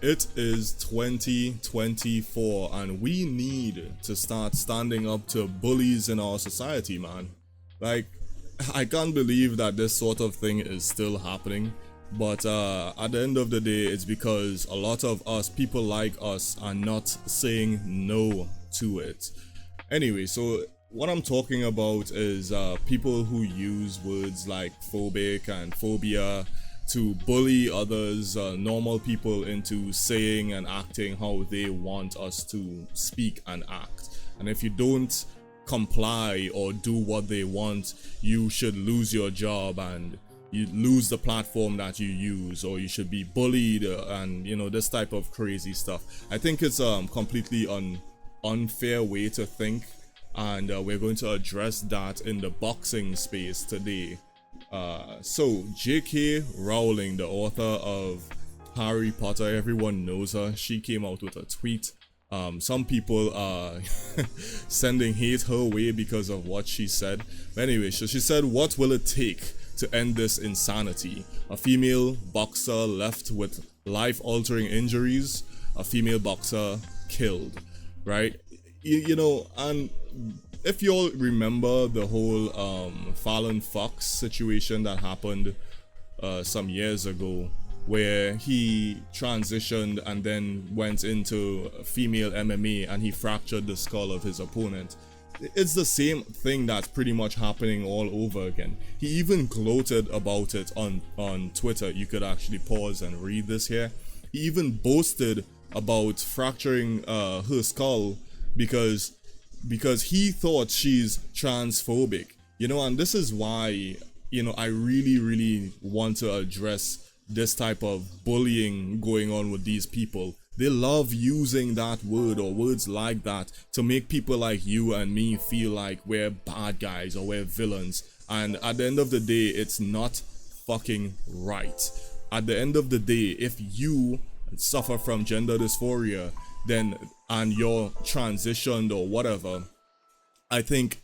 It is 2024 and we need to start standing up to bullies in our society, man. Like, I can't believe that this sort of thing is still happening. But at the end of the day, it's because a lot of us, people like us, are not saying no to it. Anyway, so what I'm talking about is people who use words like phobic and phobia to bully others, normal people, into saying and acting how they want us to speak and act. And if you don't comply or do what they want, you should lose your job and you lose the platform that you use, or you should be bullied, and you know, this type of crazy stuff. I think it's completely unfair way to think, and we're going to address that in the boxing space today. So J.K. Rowling, the author of Harry Potter, everyone knows her. She came out with a tweet. Some people are sending hate her way because of what she said. But anyway, so she said, "What will it take to end this insanity? A female boxer left with life-altering injuries, a female boxer killed," right? You know, and if you all remember the whole Fallon Fox situation that happened some years ago, where he transitioned and then went into female MMA and he fractured the skull of his opponent. It's the same thing that's pretty much happening all over again. He even gloated about it on Twitter. You could actually pause and read this here. He even boasted about fracturing her skull because he thought she's transphobic. You know, and this is why, you know, I really want to address this type of bullying going on with these people. They love using that word or words like that to make people like you and me feel like we're bad guys or we're villains. And at the end of the day, it's not fucking right. At the end of the day, if you suffer from gender dysphoria, then and you're transitioned or whatever, I think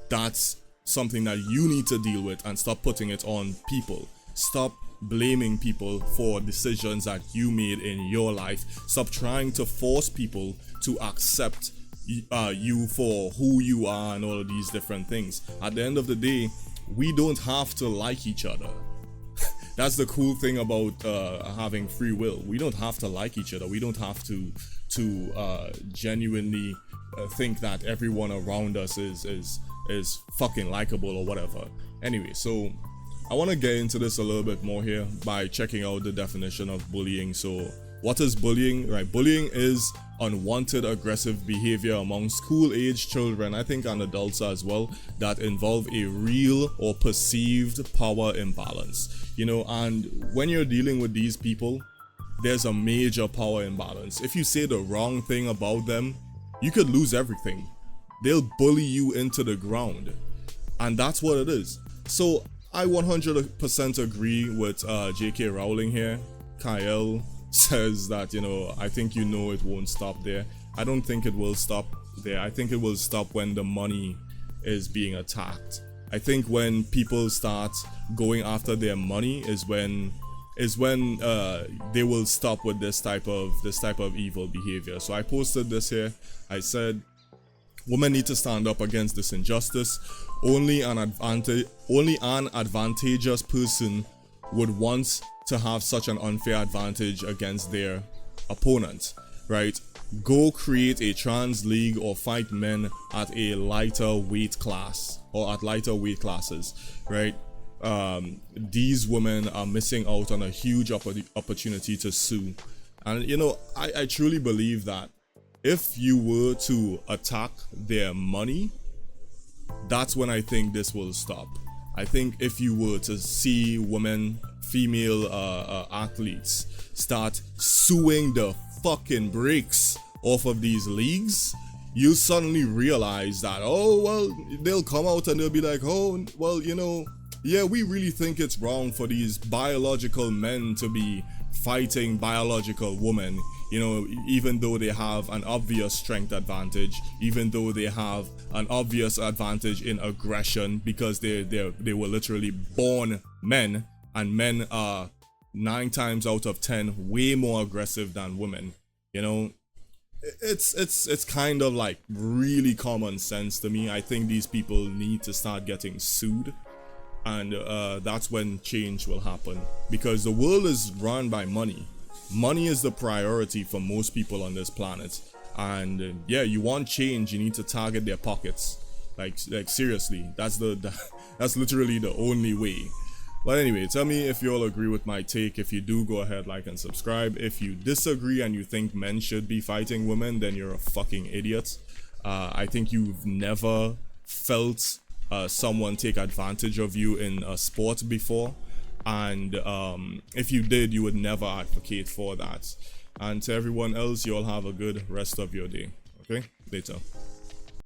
that's something that you need to deal with and stop putting it on people. Stop blaming people for decisions that you made in your life. Stop trying to force people to accept you for who you are and all of these different things. At the end of the day, we don't have to like each other. That's the cool thing about having free will. We don't have to like each other. We don't have to genuinely think that everyone around us is fucking likable or whatever. Anyway, so I want to get into this a little bit more here by checking out the definition of bullying. So what is bullying? Right, bullying is unwanted aggressive behavior among school-age children, I think, and adults as well, that involve a real or perceived power imbalance. You know, and when you're dealing with these people, there's a major power imbalance. If you say the wrong thing about them, you could lose everything. They'll bully you into the ground, and that's what it is. So I 100% agree with J.K. Rowling here. Kyle says that, you know, I think, you know, it won't stop there. I don't think it will stop there. I think it will stop when the money is being attacked. I think when people start going after their money is when they will stop with this type of evil behavior. So I posted this here. I said, women need to stand up against this injustice. Only an advantageous person would want to have such an unfair advantage against their opponent, right? Go create a trans league or fight men at a lighter weight class or at lighter weight classes, right? These women are missing out on a huge opportunity to sue. And you know, I truly believe that if you were to attack their money, that's when I think this will stop. I think if you were to see women, female athletes start suing the fucking brakes off of these leagues, you'll suddenly realize that, oh, well, they'll come out and they'll be like, oh, well, you know, yeah, we really think it's wrong for these biological men to be fighting biological women, you know, even though they have an obvious strength advantage, even though they have an obvious advantage in aggression because they were literally born men, and men are 9 times out of 10 way more aggressive than women. You know, it's kind of like really common sense to me. I think these people need to start getting sued, and that's when change will happen, because the world is run by money. Money is the priority for most people on this planet, and yeah, you want change, you need to target their pockets. Like seriously, that's that's literally the only way. But anyway, tell me if you all agree with my take. If you do, go ahead, like and subscribe. If you disagree and you think men should be fighting women, then you're a fucking idiot. I think you've never felt someone take advantage of you in a sport before, and if you did, you would never advocate for that. And to everyone else, you all have a good rest of your day. Okay, later.